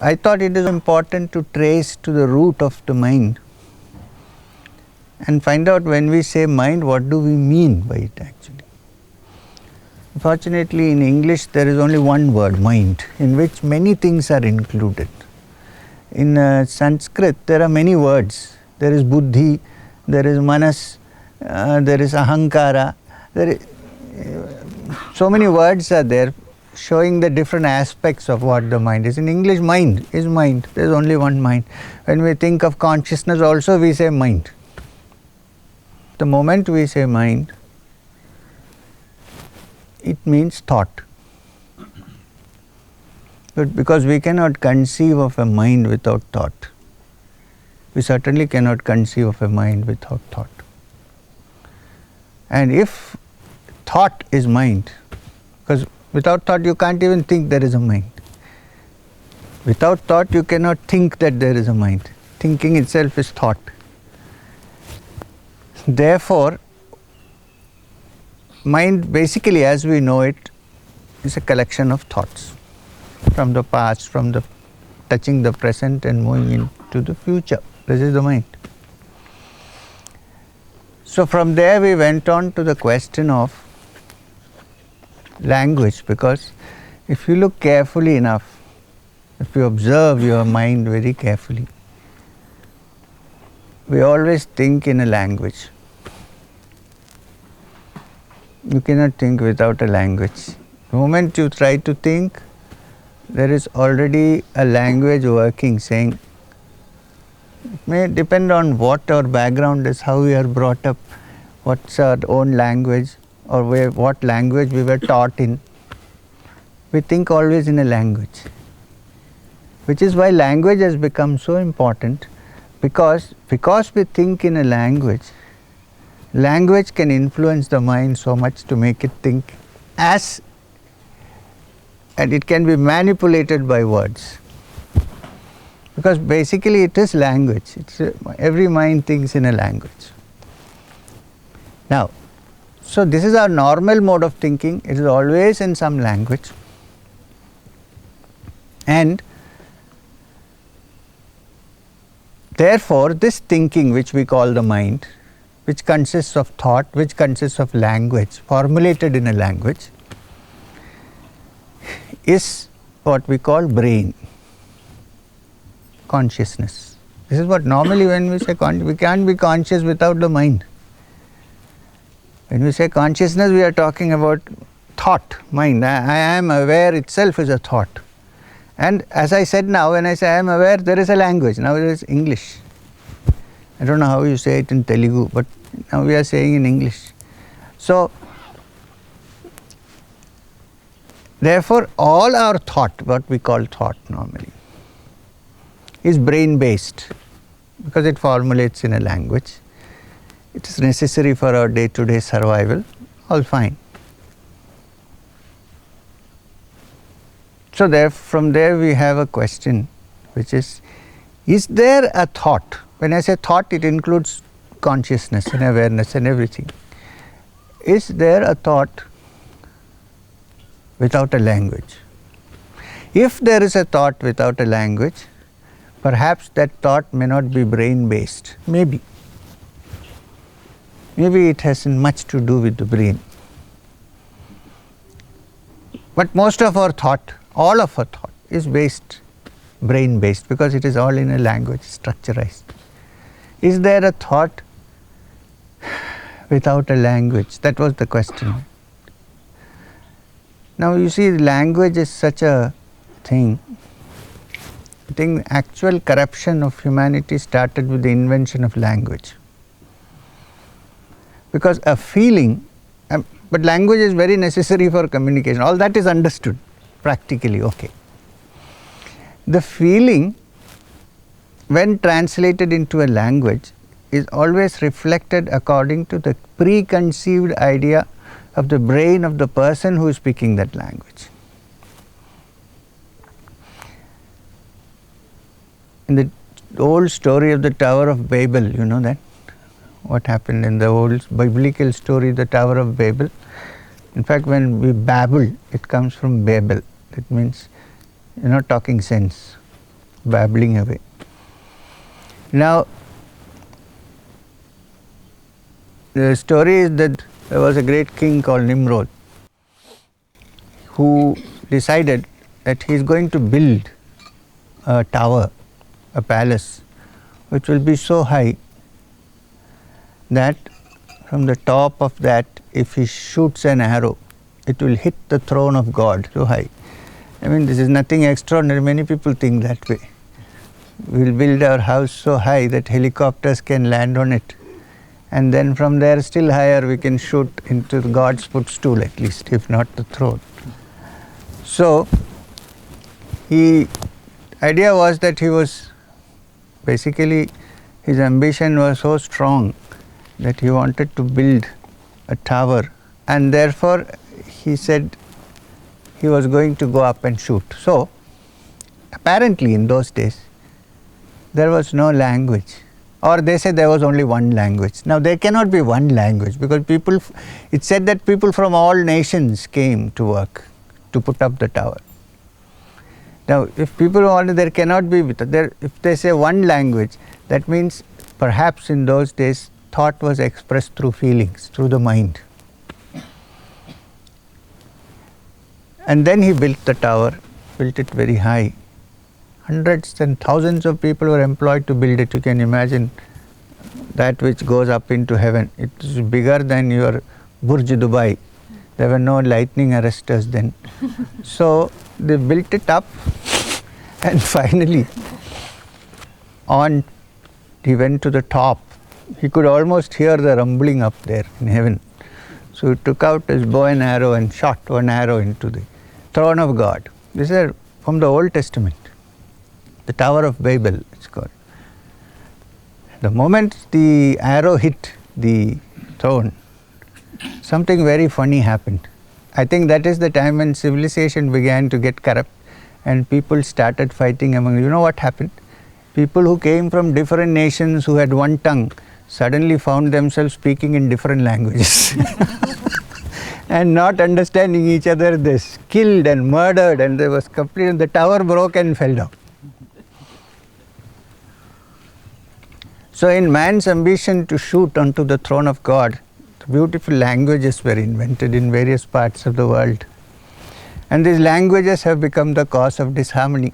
I thought it is important to trace to the root of the mind and find out when we say mind, what do we mean by it actually. Fortunately, in English there is only one word, mind, in which many things are included. In Sanskrit there are many words. There is buddhi, there is manas, there is ahankara. So many words are there showing the different aspects of what the mind is. In English, mind is mind. There is only one mind. When we think of consciousness also, we say mind. The moment we say mind, it means thought. But because we cannot conceive of a mind without thought, we certainly cannot conceive of a mind without thought. And if thought is mind, because without thought you can't even think there is a mind. Without thought you cannot think that there is a mind. Thinking itself is thought. Therefore, mind basically as we know it is a collection of thoughts from the past, from the touching the present and moving into the future. This is the mind. So from there we went on to the question of language, because if you look carefully enough, if you observe your mind very carefully, we always think in a language. You cannot think without a language. The moment you try to think, there is already a language working, saying, it may depend on what our background is, how we are brought up, what's our own language, or what language we were taught in. We think always in a language, which is why language has become so important, because we think in a language, language can influence the mind so much to make it think and it can be manipulated by words. Because basically it is language. Every mind thinks in a language. Now, so this is our normal mode of thinking. It is always in some language. And therefore, this thinking which we call the mind, which consists of thought, which consists of language, formulated in a language, is what we call brain, consciousness. This is what normally when we say we can't be conscious without the mind. When we say consciousness, we are talking about thought, mind. I am aware itself is a thought. And as I said now, when I say I am aware, there is a language. Now there is English. I don't know how you say it in Telugu, but now we are saying in English. So, therefore, all our thought, what we call thought normally, is brain-based, because it formulates in a language. It is necessary for our day-to-day survival, all fine. So from there we have a question, which is there a thought? When I say thought, it includes consciousness and awareness and everything. Is there a thought without a language? If there is a thought without a language, perhaps that thought may not be brain-based. Maybe it hasn't much to do with the brain. But most of our thought, all of our thought is brain-based, because it is all in a language, structurized. Is there a thought without a language? That was the question. Now you see, language is such a thing. I think the actual corruption of humanity started with the invention of language. Because a feeling, but language is very necessary for communication. All that is understood practically, okay. The feeling, when translated into a language, is always reflected according to the preconceived idea of the brain of the person who is speaking that language. In the old story of the Tower of Babel, you know that? What happened in the old biblical story, the Tower of Babel. In fact, when we babble, it comes from Babel. It means you're not talking sense. babbling away. Now, the story is that there was a great king called Nimrod who decided that he is going to build a tower, a palace, which will be so high that from the top of that, if he shoots an arrow, it will hit the throne of God so high. I mean, this is nothing extraordinary. Many people think that way. We will build our house so high that helicopters can land on it. And then from there still higher we can shoot into God's footstool at least, if not the throne. So, idea was that he was basically, his ambition was so strong that he wanted to build a tower, and therefore he said he was going to go up and shoot. So, apparently in those days there was no language, or they say there was only one language. Now there cannot be one language because it's said that people from all nations came to work to put up the tower. Now if people want, there cannot be, if they say one language, that means perhaps in those days thought was expressed through feelings, through the mind. And then he built the tower, built it very high. Hundreds and thousands of people were employed to build it. You can imagine that which goes up into heaven. It is bigger than your Burj Dubai. There were no lightning arresters then. So they built it up, and finally he went to the top. He could almost hear the rumbling up there in heaven. So he took out his bow and arrow and shot one arrow into the throne of God. This is from the Old Testament. The Tower of Babel, it's called. The moment the arrow hit the throne, something very funny happened. I think that is the time when civilization began to get corrupt and people started fighting among. You know what happened? People who came from different nations who had one tongue suddenly found themselves speaking in different languages and not understanding each other. They killed and murdered, and there was complete. The tower broke and fell down. So in man's ambition to shoot onto the throne of God, beautiful languages were invented in various parts of the world. And these languages have become the cause of disharmony.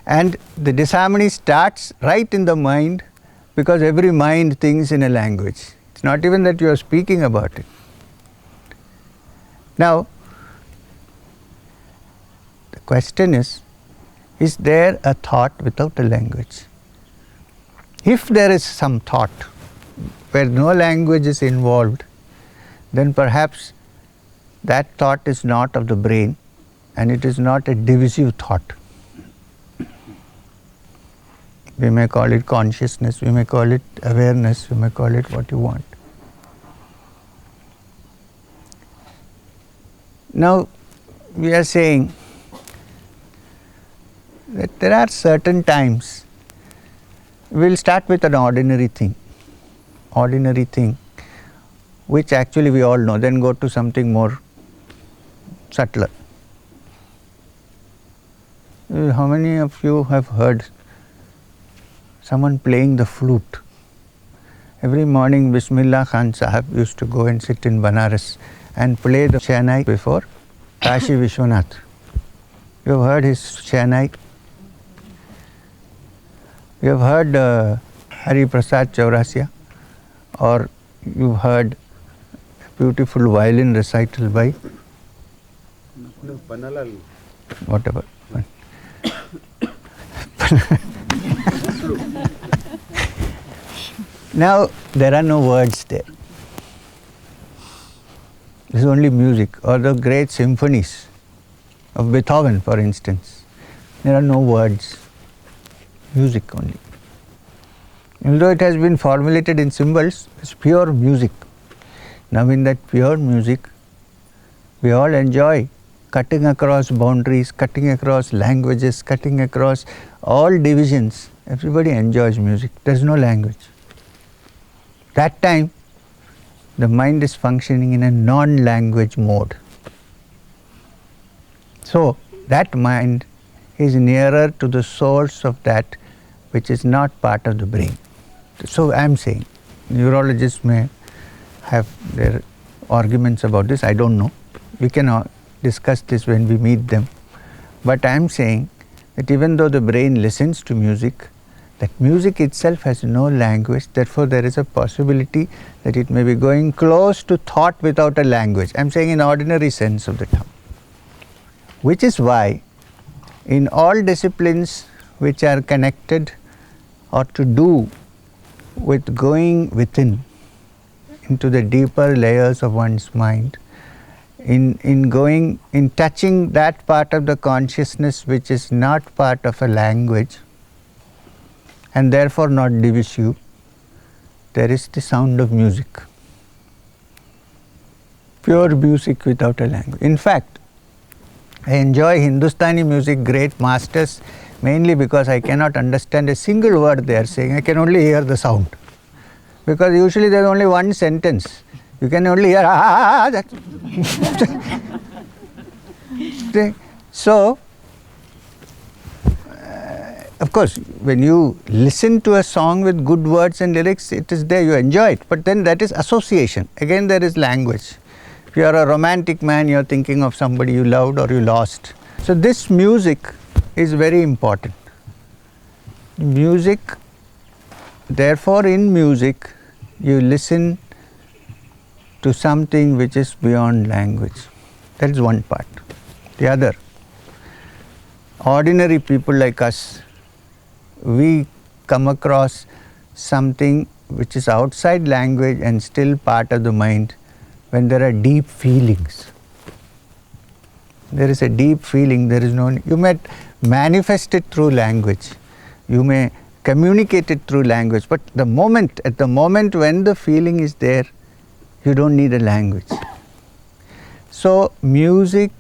And the disharmony starts right in the mind, because every mind thinks in a language. It's not even that you are speaking about it. Now, the question is there a thought without a language? If there is some thought where no language is involved, then perhaps that thought is not of the brain and it is not a divisive thought. We may call it consciousness, we may call it awareness, we may call it what you want. Now, we are saying that there are certain times. We'll start with an ordinary thing, which actually we all know, then go to something more subtler. How many of you have heard someone playing the flute? Every morning Bismillah Khan Sahib used to go and sit in Banaras and play the Shehnai before Kashi Vishwanath. You have heard his Shehnai? You have heard Hari Prasad Chaurasia, or you heard a beautiful violin recital by whatever. Now there are no words there. This is only music, or the great symphonies of Beethoven, for instance. There are no words. Music only. Although it has been formulated in symbols, it's pure music. Now in that pure music, we all enjoy cutting across boundaries, cutting across languages, cutting across all divisions. Everybody enjoys music. There's no language. That time, the mind is functioning in a non-language mode. So that mind is nearer to the source of that which is not part of the brain. So I am saying, neurologists may have their arguments about this, I don't know. We can discuss this when we meet them. But I am saying that even though the brain listens to music, that music itself has no language, therefore there is a possibility that it may be going close to thought without a language. I am saying in ordinary sense of the term. Which is why in all disciplines which are connected or to do with going within into the deeper layers of one's mind, in touching that part of the consciousness which is not part of a language and therefore not divisive, there is the sound of music. Pure music without a language. In fact, I enjoy Hindustani music, great masters, mainly because I cannot understand a single word they are saying. I can only hear the sound. Because usually there is only one sentence. You can only hear, that. So, of course, when you listen to a song with good words and lyrics, it is there, you enjoy it. But then that is association. Again, there is language. If you are a romantic man, you are thinking of somebody you loved or you lost. So this music is very important. Music, therefore in music, you listen to something which is beyond language. That is one part. The other, ordinary people like us, we come across something which is outside language and still part of the mind when there are deep feelings. There is a deep feeling, there is no, you may manifest it through language, you may communicate it through language, but at the moment when the feeling is there, you don't need a language. So music,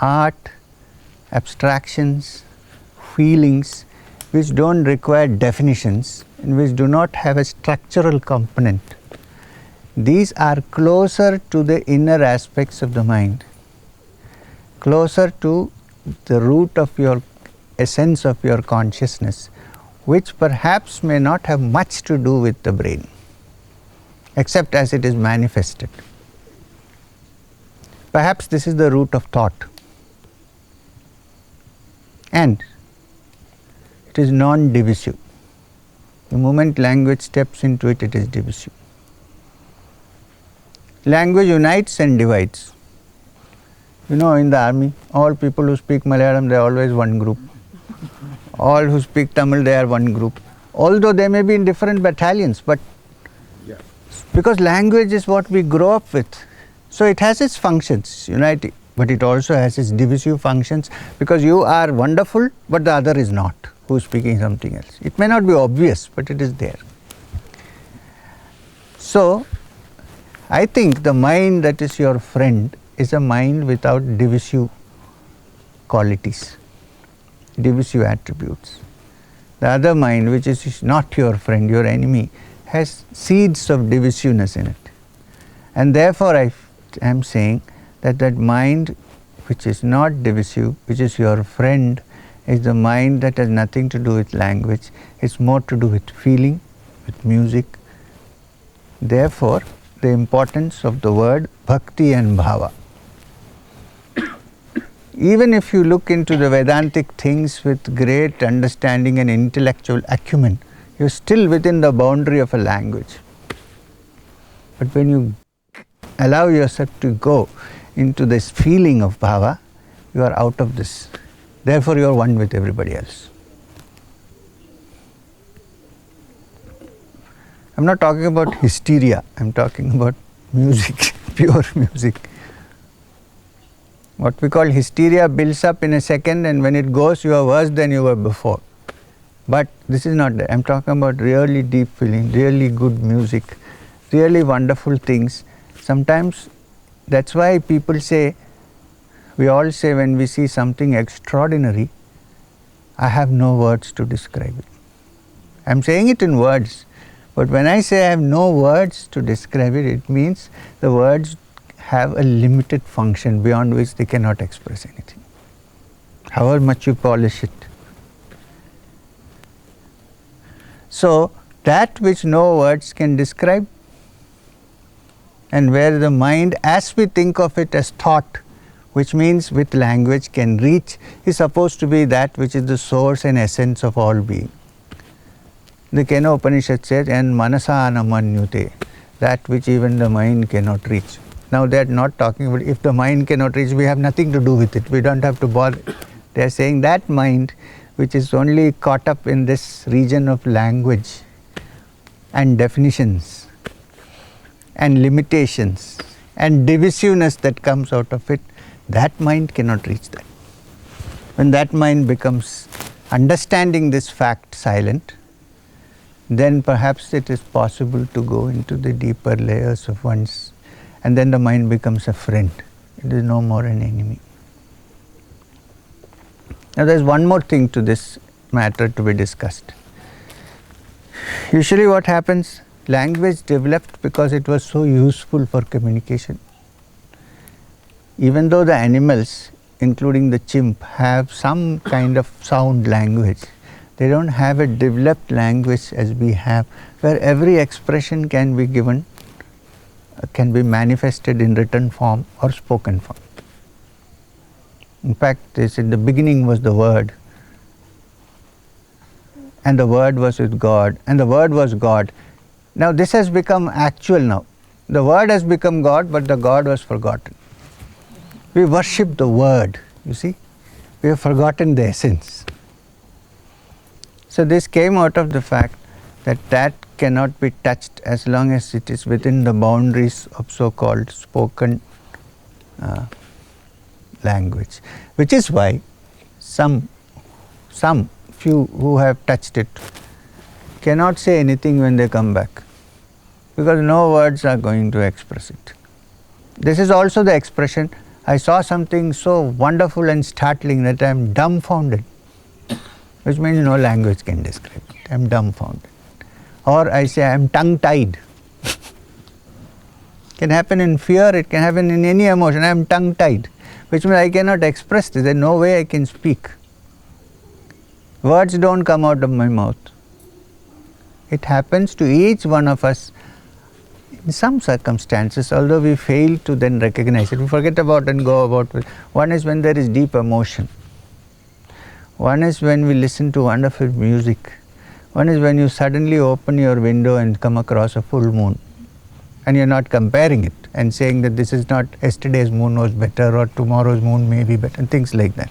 art, abstractions, feelings which don't require definitions and which do not have a structural component, these are closer to the inner aspects of the mind, closer to the root of your essence of your consciousness, which perhaps may not have much to do with the brain, except as it is manifested. Perhaps this is the root of thought. And it is non-divisive. The moment language steps into it, it is divisive. Language unites and divides. You know, in the army, all people who speak Malayalam, they are always one group. All who speak Tamil, they are one group. Although they may be in different battalions, but because language is what we grow up with. So it has its functions, uniting, but it also has its divisive functions, because you are wonderful, but the other is not, who is speaking something else. It may not be obvious, but it is there. So, I think the mind that is your friend is a mind without divisive qualities, divisive attributes. The other mind, which is not your friend, your enemy, has seeds of divisiveness in it. And therefore I am saying that that mind which is not divisive, which is your friend, is the mind that has nothing to do with language. It's more to do with feeling, with music. Therefore, the importance of the word Bhakti and Bhava. Even if you look into the Vedantic things with great understanding and intellectual acumen, you're still within the boundary of a language. But when you allow yourself to go into this feeling of Bhava, you are out of this. Therefore, you are one with everybody else. I'm not talking about hysteria, I'm talking about music, pure music. What we call hysteria builds up in a second, and when it goes, you are worse than you were before. But this is not that. I'm talking about really deep feeling, really good music, really wonderful things. Sometimes that's why people say, we all say when we see something extraordinary, I have no words to describe it. I'm saying it in words, but when I say I have no words to describe it, it means the words have a limited function beyond which they cannot express anything. however much you polish it. So, that which no words can describe, and where the mind, as we think of it as thought, which means with language can reach, is supposed to be that which is the source and essence of all being. The Kena Upanishad says, and manasa anamanyute, that which even the mind cannot reach. Now they are not talking about if the mind cannot reach, we have nothing to do with it, we don't have to bother. They are saying that mind which is only caught up in this region of language and definitions and limitations and divisiveness that comes out of it, that mind cannot reach that. When that mind becomes understanding this fact silent, then perhaps it is possible to go into the deeper layers of one's, and then the mind becomes a friend. It is no more an enemy. Now there is one more thing to this matter to be discussed. Usually what happens, language developed because it was so useful for communication. Even though the animals, including the chimp, have some kind of sound language, they don't have a developed language as we have, where every expression can be given, can be manifested in written form or spoken form. In fact, they said the beginning was the Word, and the Word was with God, and the Word was God. Now this has become actual now. The Word has become God, but the God was forgotten. We worship the Word, you see. We have forgotten the essence. So this came out of the fact that that cannot be touched as long as it is within the boundaries of so-called spoken language, which is why some few who have touched it cannot say anything when they come back, because no words are going to express it. This is also the expression, I saw something so wonderful and startling that I am dumbfounded, which means no language can describe it. I am dumbfounded. Or I say I am tongue-tied. It can happen in fear, it can happen in any emotion. I am tongue-tied, which means I cannot express this. There is no way I can speak. Words don't come out of my mouth. It happens to each one of us in some circumstances, although we fail to then recognize it. We forget about and go about it. One is when there is deep emotion. One is when we listen to wonderful music. One is when you suddenly open your window and come across a full moon, and you are not comparing it and saying that this is not, yesterday's moon was better or tomorrow's moon may be better, and things like that.